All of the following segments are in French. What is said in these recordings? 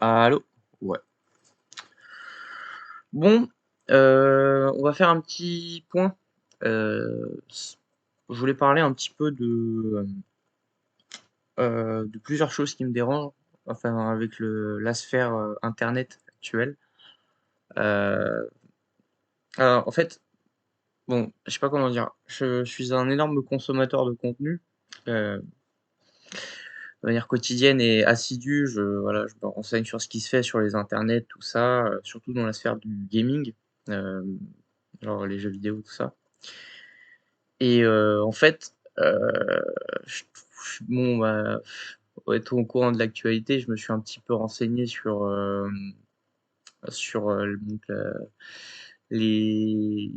Allô? Ouais. Bon, on va faire un petit point. S Je voulais parler un petit peu de plusieurs choses qui me dérangent, enfin avec la sphère, internet actuelle. Heu, alors en fait, bon, je sais pas comment dire. Je suis un énorme consommateur de contenu, de manière quotidienne et assidue. Voilà, je me renseigne sur ce qui se fait sur les internets, tout ça, surtout dans la sphère du gaming, hem, genre les jeux vidéo, tout ça. Et en fait, je bon, bah, pour être au courant de l'actualité, je me suis un petit peu renseigné sur, donc, les,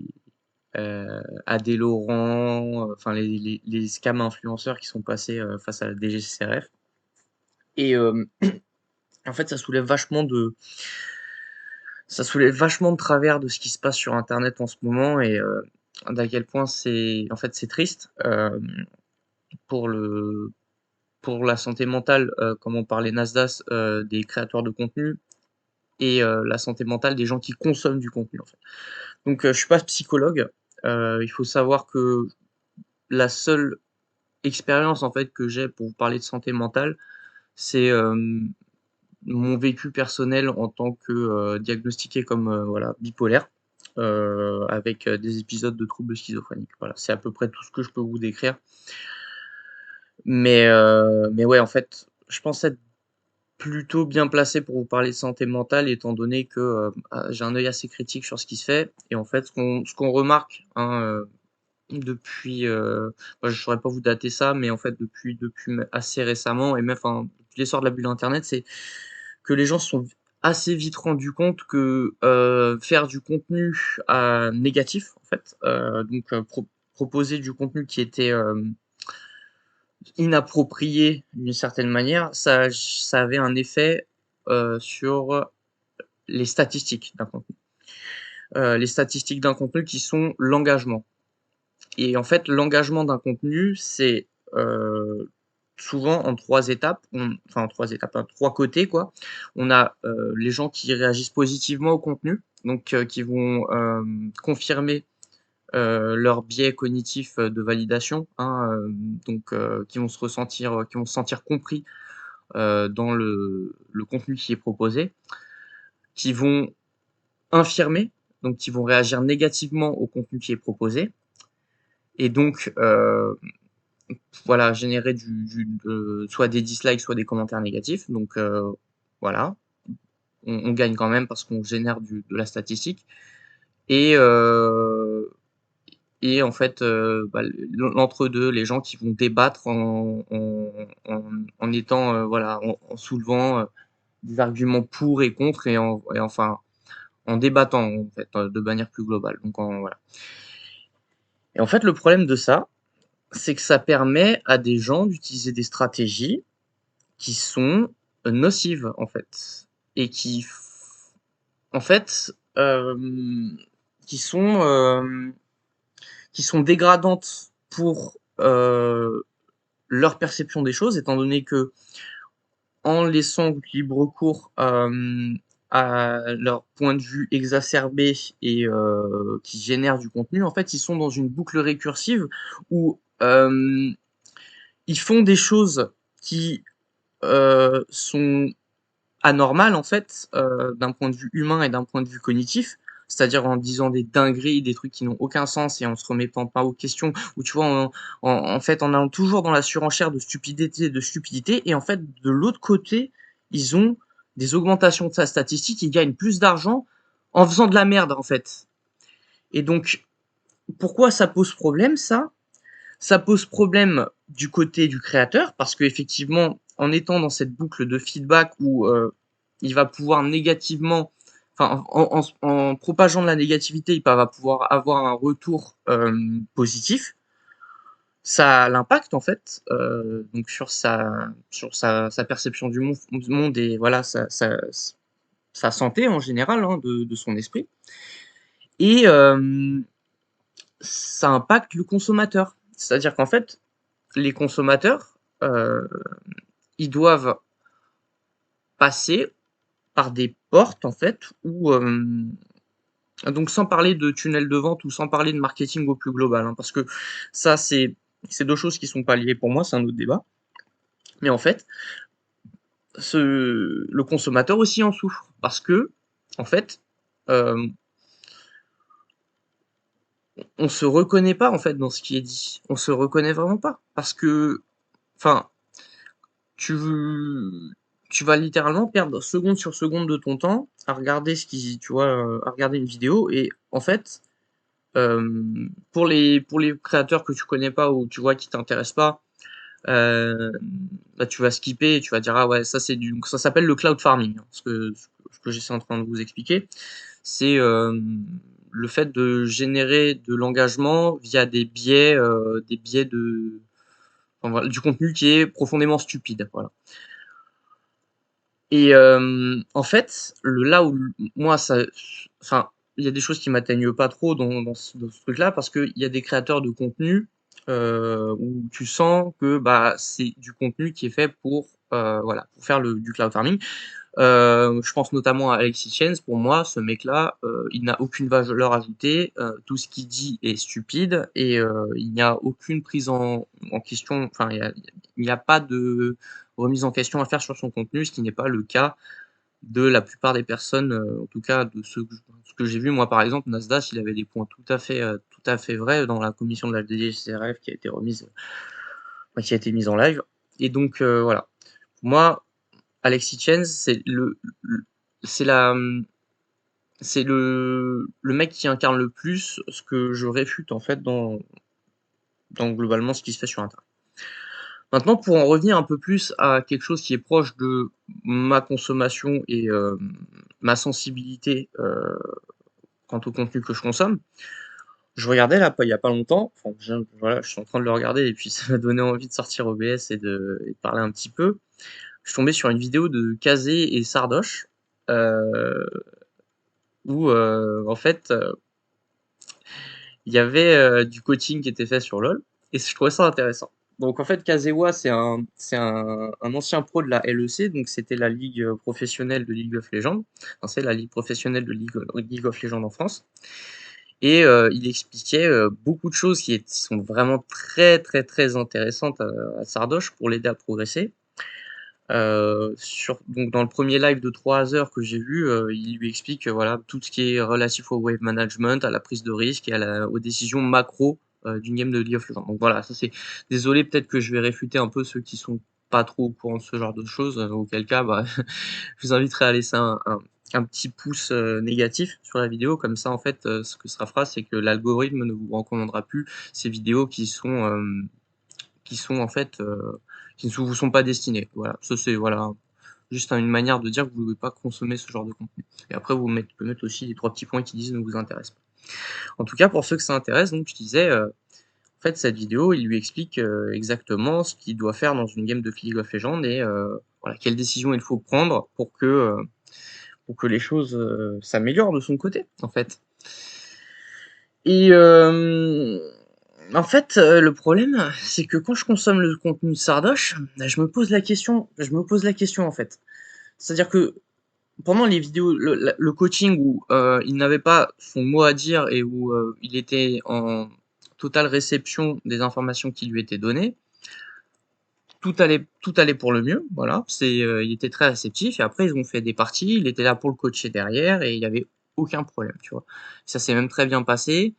Adé Laurent, enfin les scams influenceurs qui sont passés, face à la DGCCRF. Et en fait, ça soulève vachement de travers de ce qui se passe sur internet en ce moment. Et d'à quel point c'est triste, pour le pour la santé mentale, comme on parlait Nasdaq, des créateurs de contenu. Et la santé mentale des gens qui consomment du contenu, en fait. Donc je suis pas psychologue, il faut savoir que la seule expérience, en fait, que j'ai pour vous parler de santé mentale, c'est, mon vécu personnel en tant que, diagnostiqué comme, voilà, bipolaire, avec, des épisodes de troubles schizophréniques. Voilà, c'est à peu près tout ce que je peux vous décrire. Mais ouais, en fait, je pense être plutôt bien placé pour vous parler de santé mentale, étant donné que, j'ai un œil assez critique sur ce qui se fait. Et en fait, ce qu'on remarque, hein, depuis, bah, je saurais pas vous dater ça, mais en fait depuis assez récemment, et même, enfin, depuis l'essor de la bulle internet, c'est que les gens se sont assez vite rendus compte que, faire du contenu, négatif, en fait, donc proposer du contenu qui était, inapproprié d'une certaine manière, ça avait un effet, sur les statistiques d'un contenu. Les statistiques d'un contenu qui sont l'engagement. Et en fait, l'engagement d'un contenu, c'est, souvent en 3 étapes, enfin en 3 étapes, hein, 3 côtés quoi. On a, les gens qui réagissent positivement au contenu, donc qui vont, confirmer, leur biais cognitif, de validation, hein, qui vont se sentir compris, dans le contenu qui est proposé, qui vont infirmer, donc qui vont réagir négativement au contenu qui est proposé. Et donc, voilà, générer soit des dislikes, soit des commentaires négatifs. Donc, voilà, on gagne quand même parce qu'on génère de la statistique. Et en fait, bah, l'entre-deux, les gens qui vont débattre en étant, voilà, en soulevant, des arguments pour et contre, et enfin, en débattant, en fait, de manière plus globale. Donc voilà. Et en fait, le problème de ça, c'est que ça permet à des gens d'utiliser des stratégies qui sont, nocives, en fait. Et en fait, qui sont dégradantes pour, leur perception des choses, étant donné que, en laissant libre cours, à leur point de vue exacerbé et qui génèrent du contenu, en fait, ils sont dans une boucle récursive où, ils font des choses qui, sont anormales, en fait, d'un point de vue humain et d'un point de vue cognitif. C'est-à-dire en disant des dingueries, des trucs qui n'ont aucun sens, et en se remettant pas aux questions, ou tu vois, en fait, en allant toujours dans la surenchère de stupidité. Et en fait, de l'autre côté, ils ont des augmentations de sa statistique, ils gagnent plus d'argent en faisant de la merde, en fait. Et donc, pourquoi ça pose problème, ça? Ça pose problème du côté du créateur, parce qu'effectivement, en étant dans cette boucle de feedback où, il va pouvoir négativement, enfin, en propageant de la négativité, il va pouvoir avoir un retour, positif. Ça l'impacte, en fait, donc sur sa perception du monde, et voilà, sa santé en général, hein, de son esprit. Et ça impacte le consommateur. C'est-à-dire qu'en fait, les consommateurs, ils doivent passer, par des portes, en fait, où, donc sans parler de tunnel de vente ou sans parler de marketing au plus global, hein, parce que ça, c'est 2 choses qui sont pas liées pour moi, c'est un autre débat. Mais en fait, le consommateur aussi en souffre parce que, en fait, hem, on se reconnaît pas, en fait, dans ce qui est dit. On se reconnaît vraiment pas parce que, enfin, tu tu vas littéralement perdre seconde sur seconde de ton temps à regarder ce qui tu vois, à regarder une vidéo et en fait, pour les créateurs que tu connais pas ou tu vois qui t'intéressent pas, hem, bah, tu vas skipper et tu vas dire: «Ah ouais, ça c'est du» donc ça s'appelle le cloud farming, hein, ce que j'essaie en train de vous expliquer. C'est, le fait de générer de l'engagement via des biais de enfin voilà, du contenu qui est profondément stupide, voilà. Et en fait, le là où moi ça enfin, il y a des choses qui m'atteignent pas trop dans ce truc-là parce qu'il y a des créateurs de contenu, où tu sens que, bah, c'est du contenu qui est fait pour, voilà, pour faire le du cloud farming. Je pense notamment à Alexis Chenz. Pour moi, ce mec-là, il n'a aucune valeur ajoutée, tout ce qu'il dit est stupide et il n'y a aucune prise en question, enfin, il y a pas de remise en question à faire sur son contenu, ce qui n'est pas le cas de la plupart des personnes, en tout cas de ce que j'ai vu. Moi, par exemple, Nasdaq, il avait des points tout à fait vrais dans la commission de la DGCCRF qui a été remise, qui a été mise en live et donc voilà. Pour moi, Alexis Chenz, le c'est la, c'est le mec qui incarne le plus ce que je réfute en fait dans globalement ce qui se fait sur internet. Maintenant pour en revenir un peu plus à quelque chose qui est proche de ma consommation et ma sensibilité, quant au contenu que je consomme, je regardais là, pas il y a pas longtemps, enfin voilà, je suis en train de le regarder et puis ça m'a donné envie de sortir OBS et de parler un petit peu. Je suis tombé sur une vidéo de Kazé et Sardoche, heu où, en fait, il y avait, du coaching qui était fait sur LoL et je trouvais ça intéressant. Donc en fait, Kazewa, c'est un ancien pro de la LEC, donc c'était la ligue, professionnelle de League of Legends. Enfin, c'est la ligue professionnelle de League of Legends en France et il expliquait, beaucoup de choses qui sont vraiment très, très, très intéressantes à Sardoche pour l'aider à progresser. Donc dans le premier live de 3 heures que j'ai vu, il lui explique, voilà, tout ce qui est relatif au wave management, à la prise de risque et aux décisions macro, d'une game de League of Legends. Donc voilà, ça c'est désolé, peut-être que je vais réfuter un peu ceux qui sont pas trop au courant de ce genre de choses, auquel cas, bah, je vous inviterai à laisser un petit pouce, négatif sur la vidéo. Comme ça, en fait, ce que ça fera, c'est que l'algorithme ne vous recommandera plus ces vidéos qui sont en fait, qui ne vous sont pas destinés. Voilà, ça c'est voilà, juste une manière de dire que vous ne devez pas consommer ce genre de contenu. Et après vous pouvez mettre aussi les 3 petits points qui disent: «Ne vous intéresse pas». En tout cas, pour ceux que ça intéresse, donc je disais, en fait cette vidéo, il lui explique, exactement ce qu'il doit faire dans une game de League of Legends et voilà, quelles décisions il faut prendre pour que les choses, s'améliorent de son côté, en fait. Et en fait, le problème, c'est que quand je consomme le contenu de Sardoche, bah, je me pose la question, en fait. C'est-à-dire que pendant les vidéos, le coaching où, il n'avait pas son mot à dire et où, il était en totale réception des informations qui lui étaient données, tout allait pour le mieux, voilà. Il était très réceptif et après ils ont fait des parties, il était là pour le coacher derrière et il y avait aucun problème, tu vois? Ça s'est même très bien passé.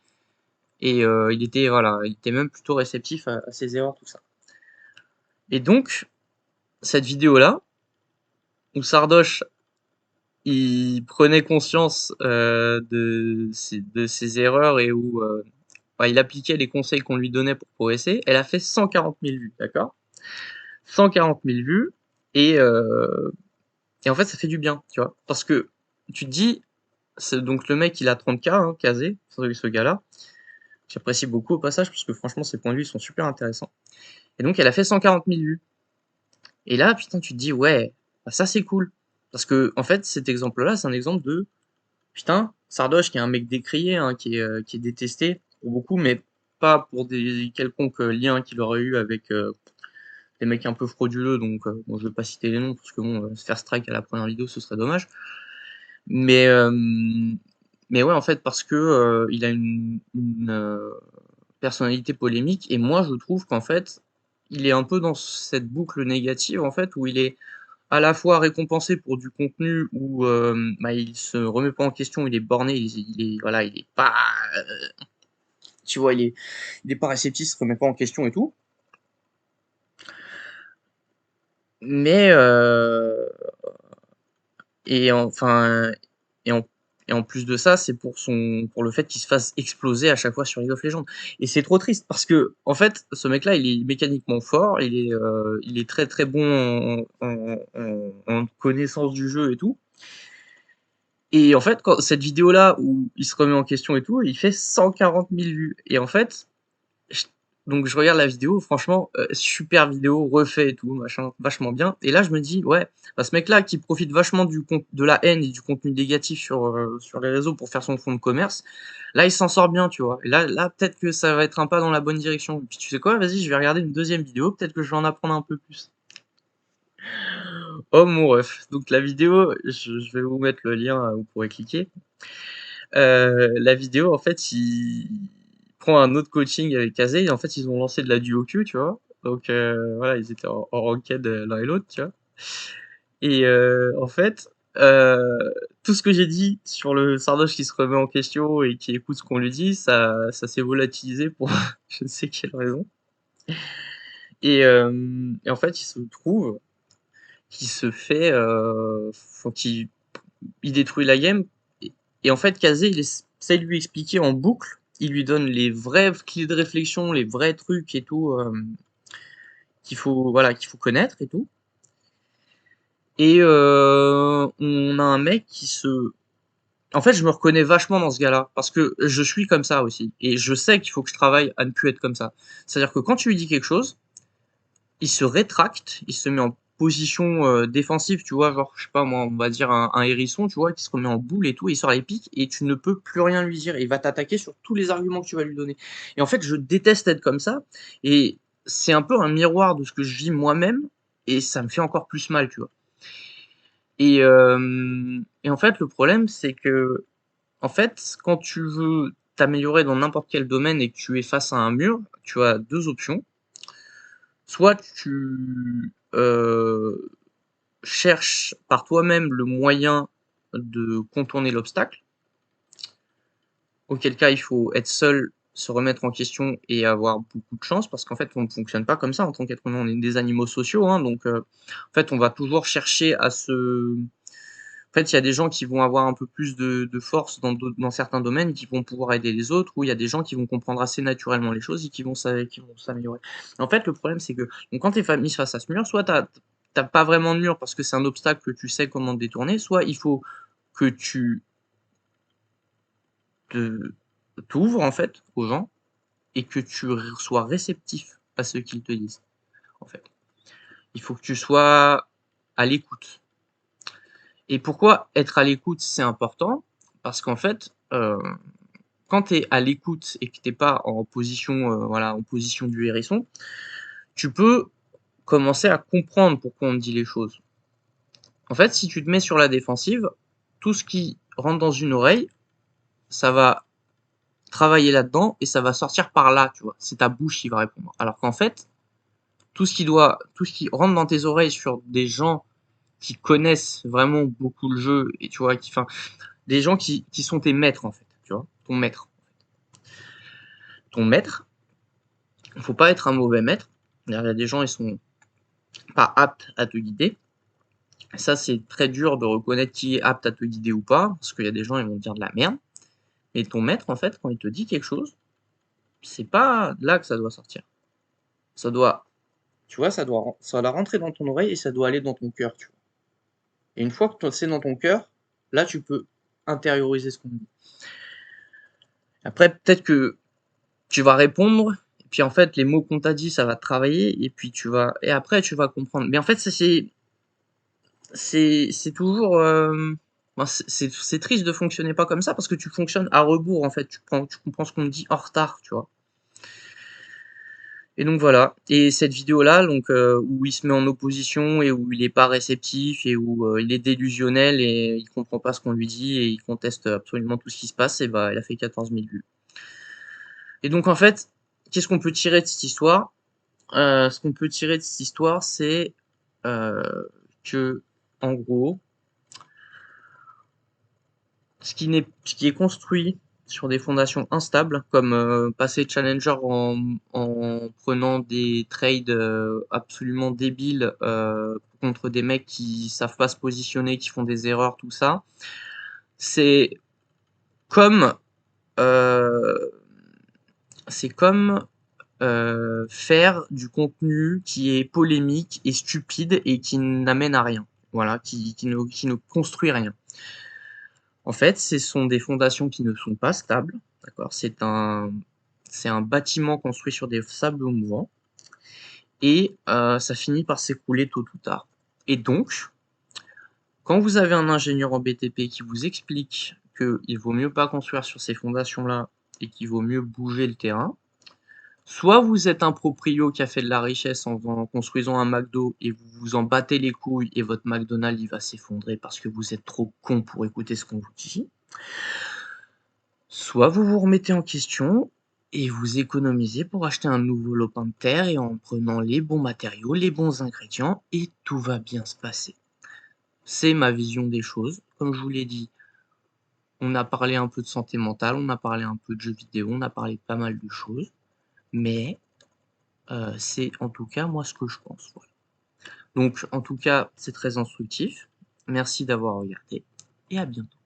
Et il était voilà, il était même plutôt réceptif à ses erreurs, tout ça. Et donc, cette vidéo-là, où Sardoche, il prenait conscience, de ses erreurs et où, bah, il appliquait les conseils qu'on lui donnait pour progresser, elle a fait 140 000 vues, d'accord? 140 000 vues et et en fait, ça fait du bien, tu vois? Parce que tu te dis, c'est donc le mec, il a 30 K, hein, Kazé, ce gars-là. J'apprécie beaucoup au passage parce que franchement, ses points de vue sont super intéressants. Et donc elle a fait 140 000 vues. Et là, putain, tu te dis: «Ouais, bah, ça c'est cool». Parce que en fait, cet exemple-là, c'est un exemple de, putain, Sardoche qui est un mec décrié, hein, qui est détesté pour beaucoup, mais pas pour des quelconques, liens qu'il aurait eu avec, des mecs un peu frauduleux, donc bon, je vais pas citer les noms parce que bon, se faire strike à la première vidéo, ce serait dommage. Mais, mais ouais, en fait, parce que, il a une personnalité polémique et moi, je trouve qu'en fait, il est un peu dans cette boucle négative, en fait, où il est à la fois récompensé pour du contenu où, bah, il se remet pas en question, il est borné, il est voilà, il est pas, tu vois, il est pas réceptif, il se remet pas en question et tout. Mais, et enfin, et en et en plus de ça, c'est pour le fait qu'il se fasse exploser à chaque fois sur League of Legends et c'est trop triste parce que en fait, ce mec-là, il est mécaniquement fort, il est très, très bon en connaissance du jeu et tout et en fait, quand cette vidéo-là où il se remet en question et tout, il fait 140 000 vues et en fait, J donc je regarde la vidéo, franchement, super vidéo, refait et tout, machin, vachement bien et là je me dis: «Ouais, bah, ce mec-là qui profite vachement du con de la haine et du contenu négatif sur les réseaux pour faire son fonds de commerce, là il s'en sort bien», tu vois? Et là peut-être que ça va être un pas dans la bonne direction et puis tu sais quoi? Vas-y, je vais regarder une deuxième vidéo, peut-être que je vais en apprendre un peu plus. Oh mon ref, donc la vidéo, je vais vous mettre le lien, vous pourrez cliquer. La vidéo, en fait, il prend un autre coaching avec Kazé et en fait, ils ont lancé de la duo queue, tu vois? Donc voilà, ils étaient en ranked, l'un et l'autre, tu vois? Et en fait, tout ce que j'ai dit sur le Sardoche qui se remet en question et qui écoute ce qu'on lui dit, ça s'est volatilisé pour je ne sais quelle raison et en fait, il se trouve qu'il se fait, enfin qu'il détruit la game et en fait, Kazé, il essaie de lui expliquer en boucle. Il lui donne les vraies clés de réflexion, les vrais trucs et tout, qu'il faut, voilà, qu'il faut connaître et tout. Et on a un mec qui se en fait, je me reconnais vachement dans ce gars-là parce que je suis comme ça aussi et je sais qu'il faut que je travaille à ne plus être comme ça. C'est-à-dire que quand tu lui dis quelque chose, il se rétracte, il se met en position, défensive, tu vois? Genre, je sais pas moi, on va dire un hérisson, tu vois? Qui se remet en boule et tout, il sort les piques et tu ne peux plus rien lui dire et il va t'attaquer sur tous les arguments que tu vas lui donner et en fait, je déteste être comme ça et c'est un peu un miroir de ce que je vis moi-même et ça me fait encore plus mal, tu vois? Et en fait, le problème, c'est que en fait, quand tu veux t'améliorer dans n'importe quel domaine et que tu es face à un mur, tu as 2 options. Soit tu, cherches par toi-même le moyen de contourner l'obstacle, auquel cas il faut être seul, se remettre en question et avoir beaucoup de chance parce qu'en fait, on ne fonctionne pas comme ça en tant qu'être humain, on est des animaux sociaux, hein, donc en fait, on va toujours chercher à se en fait, il y a des gens qui vont avoir un peu plus de force dans certains domaines, qui vont pouvoir aider les autres, ou il y a des gens qui vont comprendre assez naturellement les choses et qui vont s'améliorer. En fait, le problème, c'est que donc quand tu es mis face à ce mur, soit tu as pas vraiment de mur parce que c'est un obstacle que tu sais comment détourner, soit il faut que tu te t'ouvres, en fait, aux gens et que tu sois réceptif à ce qu'ils te disent, en fait. Il faut que tu sois à l'écoute. Et pourquoi être à l'écoute, c'est important? Parce qu'en fait, quand tu es à l'écoute et que tu es pas en position, voilà, en position du hérisson, tu peux commencer à comprendre pourquoi on te dit les choses. En fait, si tu te mets sur la défensive, tout ce qui rentre dans une oreille, ça va travailler là-dedans et ça va sortir par là, tu vois? C'est ta bouche qui va répondre. Alors qu'en fait, tout ce qui rentre dans tes oreilles sur des gens qui connaissent vraiment beaucoup le jeu et tu vois, des gens qui sont tes maîtres, en fait, tu vois? Ton maître. Ton maître, il faut pas être un mauvais maître. Il y a des gens, ils sont pas aptes à te guider. Ça, c'est très dur de reconnaître qui est apte à te guider ou pas, parce qu'il y a des gens, ils vont te dire de la merde. Mais ton maître, en fait, quand il te dit quelque chose, c'est pas là que ça doit sortir. Ça doit, tu vois, ça doit rentrer dans ton oreille et ça doit aller dans ton cœur, tu vois. Et une fois que c'est dans ton cœur, là, tu peux intérioriser ce qu'on dit. Après, peut-être que tu vas répondre, et puis en fait, les mots qu'on t'a dit, ça va travailler, et puis et après, tu vas comprendre. Mais en fait, c'est toujours, ben, c'est triste de fonctionner pas comme ça parce que tu fonctionnes à rebours, en fait. Tu comprends ce qu'on te dit en retard, tu vois? Et donc voilà. Et cette vidéo-là, donc où il se met en opposition et où il est pas réceptif et où il est délusionnel et il comprend pas ce qu'on lui dit et il conteste absolument tout ce qui se passe, et bah, elle a fait 14 000 vues. Et donc en fait, qu'est-ce qu'on peut tirer de cette histoire? Ce qu'on peut tirer de cette histoire, c'est euh, que, en gros, ce qui est construit sur des fondations instables, comme passer challenger en prenant des trades absolument débiles contre des mecs qui savent pas se positionner, qui font des erreurs, tout ça, c'est comme euh, c'est comme faire du contenu qui est polémique et stupide et qui n'amène à rien. Voilà, qui ne construit rien. En fait, ce sont des fondations qui ne sont pas stables, d'accord? C'est un bâtiment construit sur des sables mouvants et ça finit par s'écrouler tôt ou tard. Et donc, quand vous avez un ingénieur en BTP qui vous explique qu'il vaut mieux pas construire sur ces fondations-là et qu'il vaut mieux bouger le terrain, soit vous êtes un proprio qui a fait de la richesse en construisant un McDo et vous vous en battez les couilles et votre McDonald's il va s'effondrer parce que vous êtes trop con pour écouter ce qu'on vous dit, soit vous vous remettez en question et vous économisez pour acheter un nouveau lopin de terre et en prenant les bons matériaux, les bons ingrédients et tout va bien se passer. C'est ma vision des choses. Comme je vous l'ai dit, on a parlé un peu de santé mentale, on a parlé un peu de jeux vidéo, on a parlé de pas mal de choses, mais c'est en tout cas moi ce que je pense. Voilà. Donc en tout cas, c'est très instructif. Merci d'avoir regardé et à bientôt.